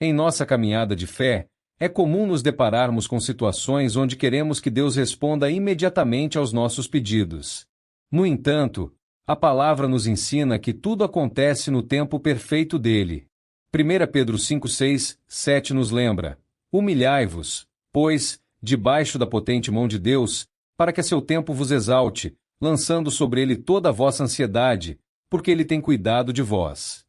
Em nossa caminhada de fé, é comum nos depararmos com situações onde queremos que Deus responda imediatamente aos nossos pedidos. No entanto, a palavra nos ensina que tudo acontece no tempo perfeito dele. 1 Pedro 5, 6, 7 nos lembra: humilhai-vos, pois, debaixo da potente mão de Deus, para que a seu tempo vos exalte, lançando sobre ele toda a vossa ansiedade, porque ele tem cuidado de vós.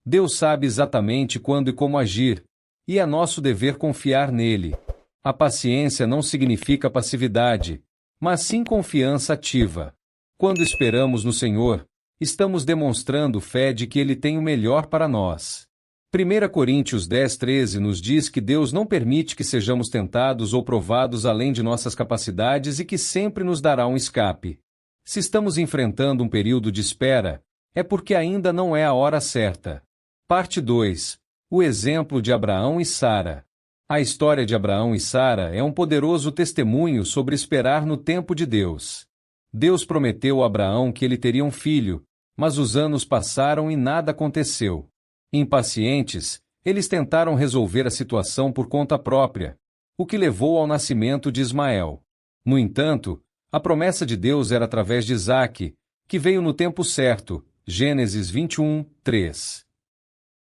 Deus sabe exatamente quando e como agir, e é nosso dever confiar nele. A paciência não significa passividade, mas sim confiança ativa. Quando esperamos no Senhor, estamos demonstrando fé de que ele tem o melhor para nós. 1 Coríntios 10, 13 nos diz que Deus não permite que sejamos tentados ou provados além de nossas capacidades e que sempre nos dará um escape. Se estamos enfrentando um período de espera, é porque ainda não é a hora certa. Parte 2. O exemplo de Abraão e Sara. A história de Abraão e Sara é um poderoso testemunho sobre esperar no tempo de Deus. Deus prometeu a Abraão que ele teria um filho, mas os anos passaram e nada aconteceu. Impacientes, eles tentaram resolver a situação por conta própria, o que levou ao nascimento de Ismael. No entanto, a promessa de Deus era através de Isaque, que veio no tempo certo, Gênesis 21, 3.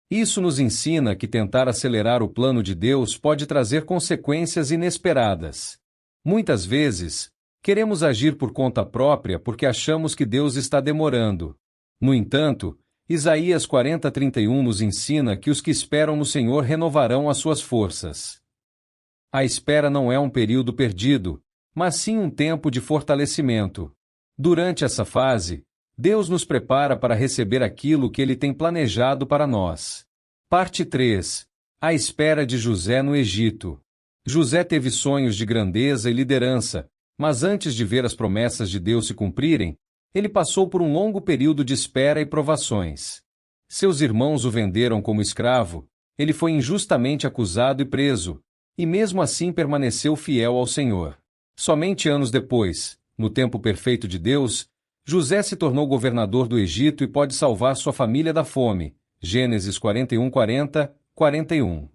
Isso nos ensina que tentar acelerar o plano de Deus pode trazer consequências inesperadas. Muitas vezes, queremos agir por conta própria porque achamos que Deus está demorando. No entanto, Isaías 40:31 nos ensina que os que esperam no Senhor renovarão as suas forças. A espera não é um período perdido, mas sim um tempo de fortalecimento. Durante essa fase, Deus nos prepara para receber aquilo que Ele tem planejado para nós. Parte 3. A espera de José no Egito. José teve sonhos de grandeza e liderança, mas antes de ver as promessas de Deus se cumprirem, ele passou por um longo período de espera e provações. Seus irmãos o venderam como escravo, ele foi injustamente acusado e preso, e mesmo assim permaneceu fiel ao Senhor. Somente anos depois, no tempo perfeito de Deus, José se tornou governador do Egito e pode salvar sua família da fome. Gênesis 41, 40, 41.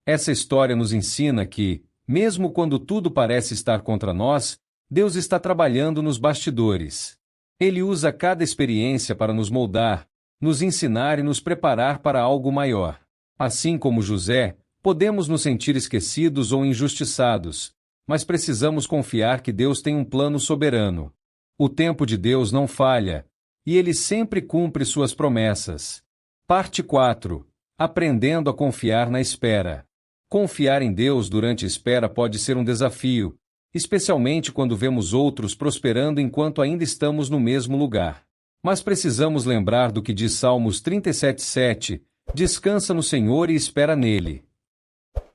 Essa história nos ensina que, mesmo quando tudo parece estar contra nós, Deus está trabalhando nos bastidores. Ele usa cada experiência para nos moldar, nos ensinar e nos preparar para algo maior. Assim como José, podemos nos sentir esquecidos ou injustiçados, mas precisamos confiar que Deus tem um plano soberano. O tempo de Deus não falha, e Ele sempre cumpre suas promessas. Parte 4. Aprendendo a confiar na espera. Confiar em Deus durante a espera pode ser um desafio, especialmente quando vemos outros prosperando enquanto ainda estamos no mesmo lugar. Mas precisamos lembrar do que diz Salmos 37:7, descansa no Senhor e espera nele.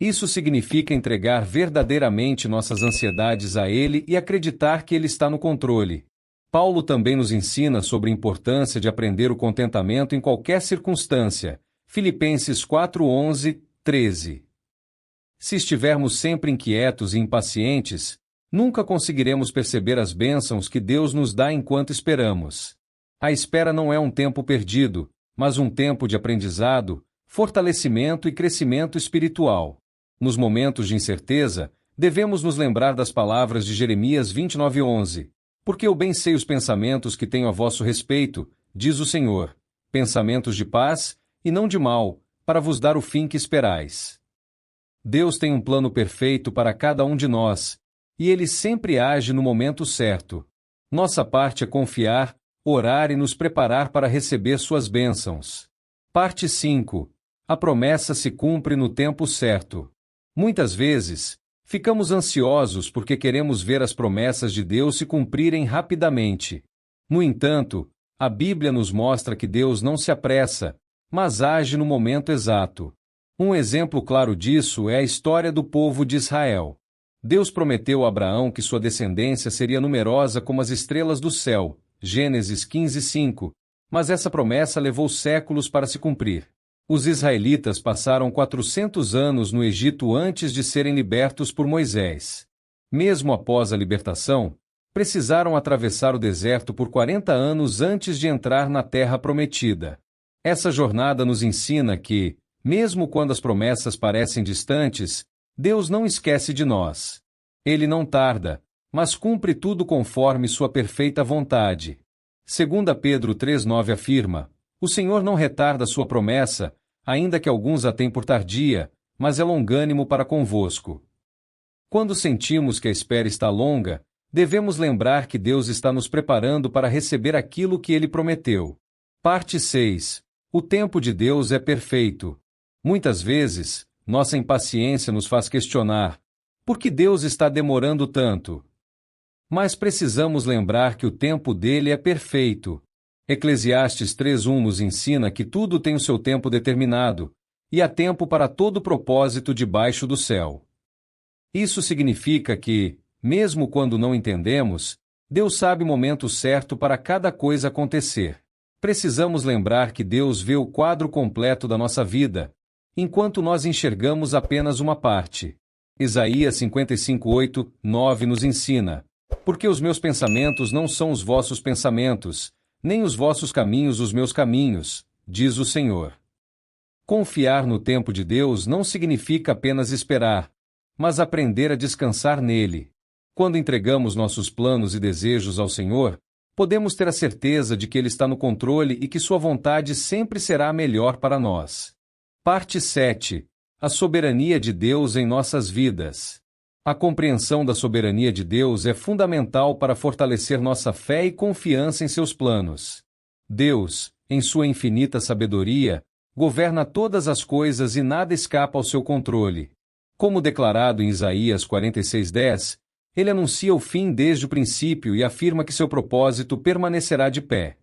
Isso significa entregar verdadeiramente nossas ansiedades a Ele e acreditar que Ele está no controle. Paulo também nos ensina sobre a importância de aprender o contentamento em qualquer circunstância. Filipenses 4:11, 13. Se estivermos sempre inquietos e impacientes, nunca conseguiremos perceber as bênçãos que Deus nos dá enquanto esperamos. A espera não é um tempo perdido, mas um tempo de aprendizado, fortalecimento e crescimento espiritual. Nos momentos de incerteza, devemos nos lembrar das palavras de Jeremias 29:11. Porque eu bem sei os pensamentos que tenho a vosso respeito, diz o Senhor, pensamentos de paz e não de mal, para vos dar o fim que esperais. Deus tem um plano perfeito para cada um de nós, e Ele sempre age no momento certo. Nossa parte é confiar, orar e nos preparar para receber suas bênçãos. Parte 5. A promessa se cumpre no tempo certo. Muitas vezes, ficamos ansiosos porque queremos ver as promessas de Deus se cumprirem rapidamente. No entanto, a Bíblia nos mostra que Deus não se apressa, mas age no momento exato. Um exemplo claro disso é a história do povo de Israel. Deus prometeu a Abraão que sua descendência seria numerosa como as estrelas do céu, Gênesis 15:5, mas essa promessa levou séculos para se cumprir. Os israelitas passaram 400 anos no Egito antes de serem libertos por Moisés. Mesmo após a libertação, precisaram atravessar o deserto por 40 anos antes de entrar na terra prometida. Essa jornada nos ensina que, Mesmo quando as promessas parecem distantes, Deus não esquece de nós. Ele não tarda, mas cumpre tudo conforme sua perfeita vontade. 2 Pedro 3,9 afirma: O Senhor não retarda sua promessa, ainda que alguns a tenham por tardia, mas é longânimo para convosco. Quando sentimos que a espera está longa, devemos lembrar que Deus está nos preparando para receber aquilo que Ele prometeu. Parte 6. O tempo de Deus é perfeito. Muitas vezes, nossa impaciência nos faz questionar: por que Deus está demorando tanto? Mas precisamos lembrar que o tempo dele é perfeito. Eclesiastes 3:1 nos ensina que tudo tem o seu tempo determinado, e há tempo para todo propósito debaixo do céu. Isso significa que, mesmo quando não entendemos, Deus sabe o momento certo para cada coisa acontecer. Precisamos lembrar que Deus vê o quadro completo da nossa vida, enquanto nós enxergamos apenas uma parte. Isaías 55:8, 9 nos ensina: Porque os meus pensamentos não são os vossos pensamentos, nem os vossos caminhos os meus caminhos, diz o Senhor. Confiar no tempo de Deus não significa apenas esperar, mas aprender a descansar nele. Quando entregamos nossos planos e desejos ao Senhor, podemos ter a certeza de que Ele está no controle e que sua vontade sempre será a melhor para nós. Parte 7. A soberania de Deus em nossas vidas. A compreensão da soberania de Deus é fundamental para fortalecer nossa fé e confiança em seus planos. Deus, em sua infinita sabedoria, governa todas as coisas e nada escapa ao seu controle. Como declarado em Isaías 46:10, ele anuncia o fim desde o princípio e afirma que seu propósito permanecerá de pé.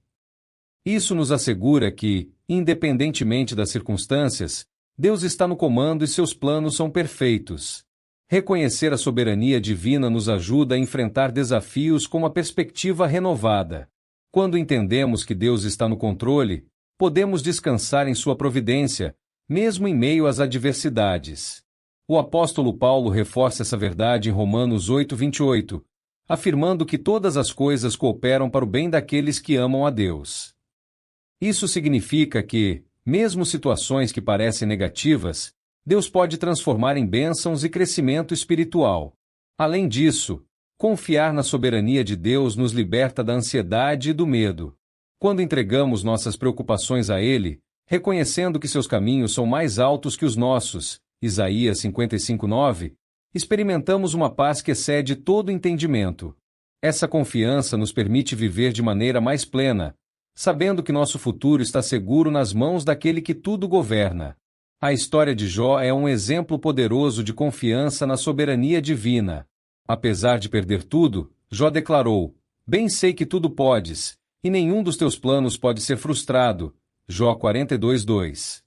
Isso nos assegura que, independentemente das circunstâncias, Deus está no comando e seus planos são perfeitos. Reconhecer a soberania divina nos ajuda a enfrentar desafios com uma perspectiva renovada. Quando entendemos que Deus está no controle, podemos descansar em sua providência, mesmo em meio às adversidades. O apóstolo Paulo reforça essa verdade em Romanos 8:28, afirmando que todas as coisas cooperam para o bem daqueles que amam a Deus. Isso significa que, mesmo situações que parecem negativas, Deus pode transformar em bênçãos e crescimento espiritual. Além disso, confiar na soberania de Deus nos liberta da ansiedade e do medo. Quando entregamos nossas preocupações a Ele, reconhecendo que seus caminhos são mais altos que os nossos, Isaías 55:9, experimentamos uma paz que excede todo entendimento. Essa confiança nos permite viver de maneira mais plena, sabendo que nosso futuro está seguro nas mãos daquele que tudo governa. A história de Jó é um exemplo poderoso de confiança na soberania divina. Apesar de perder tudo, Jó declarou: Bem sei que tudo podes, e nenhum dos teus planos pode ser frustrado. Jó 42:2.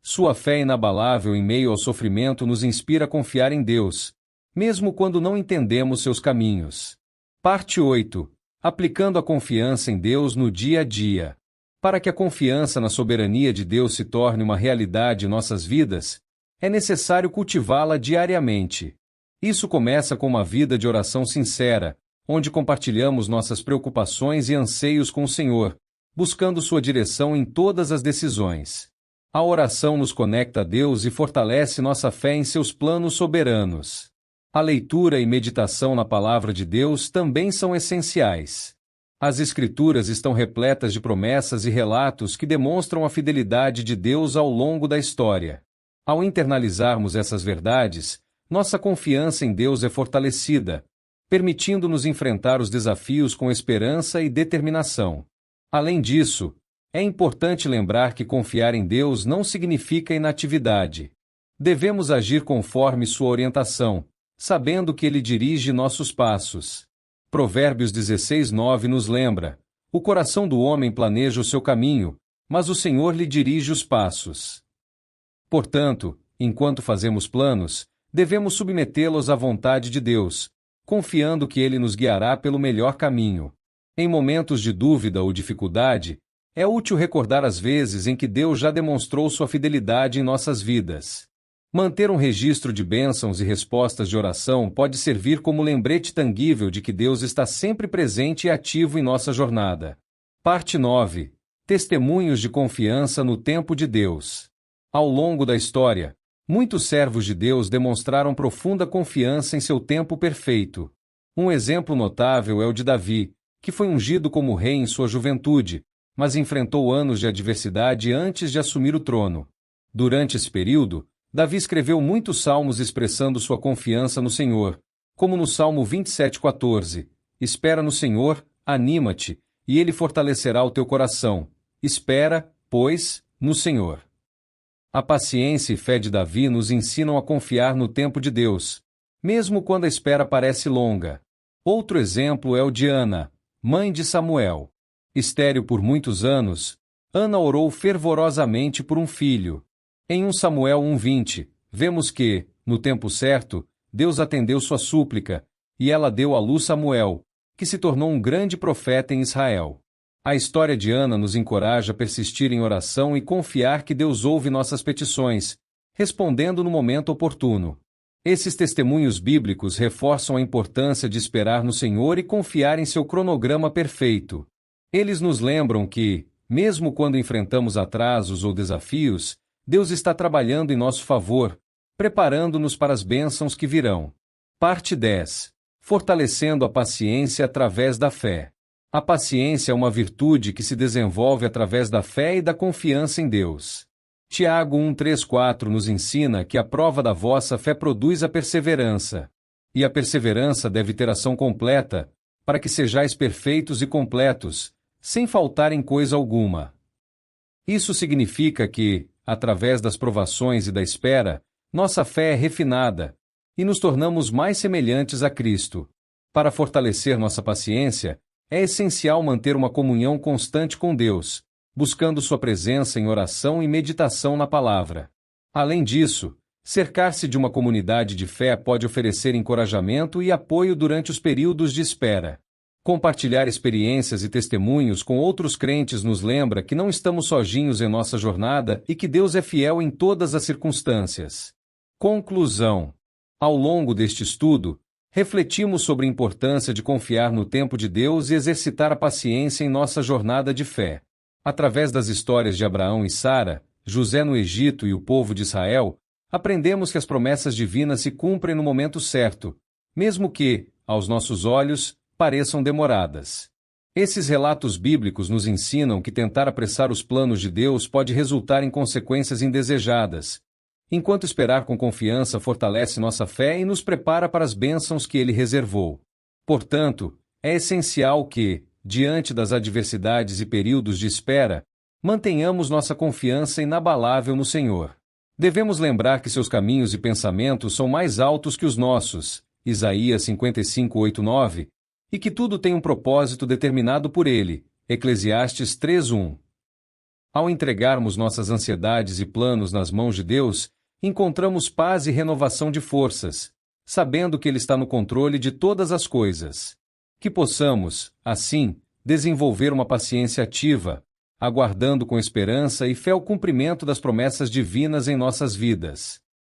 Sua fé inabalável em meio ao sofrimento nos inspira a confiar em Deus, mesmo quando não entendemos seus caminhos. Parte 8. Aplicando a confiança em Deus no dia a dia. Para que a confiança na soberania de Deus se torne uma realidade em nossas vidas, é necessário cultivá-la diariamente. Isso começa com uma vida de oração sincera, onde compartilhamos nossas preocupações e anseios com o Senhor, buscando sua direção em todas as decisões. A oração nos conecta a Deus e fortalece nossa fé em seus planos soberanos. A leitura e meditação na Palavra de Deus também são essenciais. As Escrituras estão repletas de promessas e relatos que demonstram a fidelidade de Deus ao longo da história. Ao internalizarmos essas verdades, nossa confiança em Deus é fortalecida, permitindo-nos enfrentar os desafios com esperança e determinação. Além disso, é importante lembrar que confiar em Deus não significa inatividade. Devemos agir conforme sua orientação, sabendo que Ele dirige nossos passos. Provérbios 16:9 nos lembra: O coração do homem planeja o seu caminho, mas o Senhor lhe dirige os passos. Portanto, enquanto fazemos planos, devemos submetê-los à vontade de Deus, confiando que Ele nos guiará pelo melhor caminho. Em momentos de dúvida ou dificuldade, é útil recordar as vezes em que Deus já demonstrou sua fidelidade em nossas vidas. Manter um registro de bênçãos e respostas de oração pode servir como lembrete tangível de que Deus está sempre presente e ativo em nossa jornada. Parte 9. Testemunhos de confiança no tempo de Deus. Ao longo da história, muitos servos de Deus demonstraram profunda confiança em seu tempo perfeito. Um exemplo notável é o de Davi, que foi ungido como rei em sua juventude, mas enfrentou anos de adversidade antes de assumir o trono. Durante esse período, Davi escreveu muitos salmos expressando sua confiança no Senhor, como no Salmo 27:14. Espera no Senhor, anima-te, e Ele fortalecerá o teu coração. Espera, pois, no Senhor. A paciência e fé de Davi nos ensinam a confiar no tempo de Deus, mesmo quando a espera parece longa. Outro exemplo é o de Ana, mãe de Samuel. Estéril por muitos anos, Ana orou fervorosamente por um filho. Em 1 Samuel 1:20, vemos que, no tempo certo, Deus atendeu sua súplica, e ela deu à luz Samuel, que se tornou um grande profeta em Israel. A história de Ana nos encoraja a persistir em oração e confiar que Deus ouve nossas petições, respondendo no momento oportuno. Esses testemunhos bíblicos reforçam a importância de esperar no Senhor e confiar em seu cronograma perfeito. Eles nos lembram que, mesmo quando enfrentamos atrasos ou desafios, Deus está trabalhando em nosso favor, preparando-nos para as bênçãos que virão. Parte 10. Fortalecendo a paciência através da fé. A paciência é uma virtude que se desenvolve através da fé e da confiança em Deus. Tiago 1:3-4 nos ensina que a prova da vossa fé produz a perseverança. E a perseverança deve ter ação completa, para que sejais perfeitos e completos, sem faltar em coisa alguma. Isso significa que, através das provações e da espera, nossa fé é refinada, e nos tornamos mais semelhantes a Cristo. Para fortalecer nossa paciência, é essencial manter uma comunhão constante com Deus, buscando sua presença em oração e meditação na palavra. Além disso, cercar-se de uma comunidade de fé pode oferecer encorajamento e apoio durante os períodos de espera. Compartilhar experiências e testemunhos com outros crentes nos lembra que não estamos sozinhos em nossa jornada e que Deus é fiel em todas as circunstâncias. Conclusão. Ao longo deste estudo, refletimos sobre a importância de confiar no tempo de Deus e exercitar a paciência em nossa jornada de fé. Através das histórias de Abraão e Sara, José no Egito e o povo de Israel, aprendemos que as promessas divinas se cumprem no momento certo, mesmo que, aos nossos olhos, pareçam demoradas. Esses relatos bíblicos nos ensinam que tentar apressar os planos de Deus pode resultar em consequências indesejadas, enquanto esperar com confiança fortalece nossa fé e nos prepara para as bênçãos que Ele reservou. Portanto, é essencial que, diante das adversidades e períodos de espera, mantenhamos nossa confiança inabalável no Senhor. Devemos lembrar que seus caminhos e pensamentos são mais altos que os nossos, Isaías 55:8-9, e que tudo tem um propósito determinado por Ele, Eclesiastes 3:1. Ao entregarmos nossas ansiedades e planos nas mãos de Deus, encontramos paz e renovação de forças, sabendo que Ele está no controle de todas as coisas. Que possamos, assim, desenvolver uma paciência ativa, aguardando com esperança e fé o cumprimento das promessas divinas em nossas vidas.